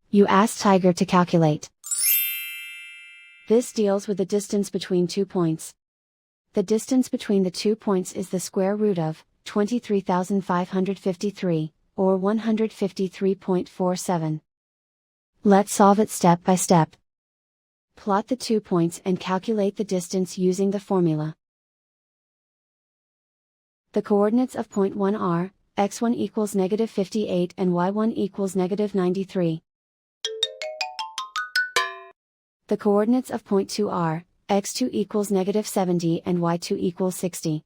You ask Tiger to calculate. This deals with the distance between 2 points. The distance between the 2 points is the square root of 23,553, or 153.47. Let's solve it step by step. Plot the 2 points and calculate the distance using the formula. The coordinates of point 1 are, x1 equals negative 58 and y1 equals negative 93. The coordinates of point 2 are, x2 equals negative 70 and y2 equals 60.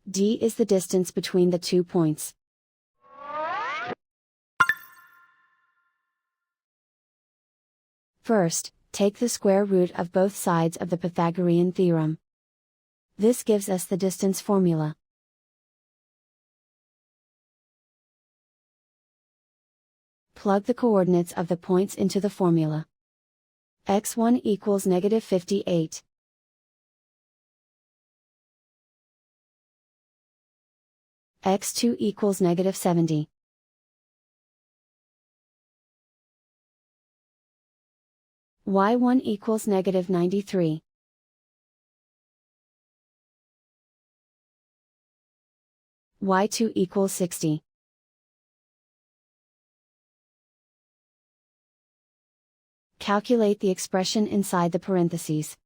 D is the distance between the 2 points. First, take the square root of both sides of the Pythagorean theorem. This gives us the distance formula. Plug the coordinates of the points into the formula. x1 equals negative 58. x2 equals negative 70. y1 equals negative 93. y2 equals 60. Calculate the expression inside the parentheses.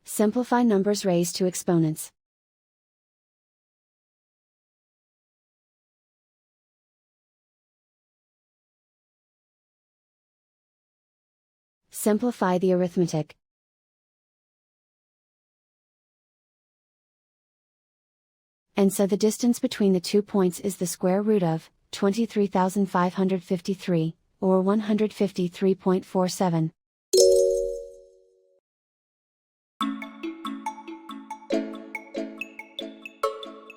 Simplify numbers raised to exponents. Simplify the arithmetic. And so the distance between the 2 points is the square root of 23,553, or 153.47.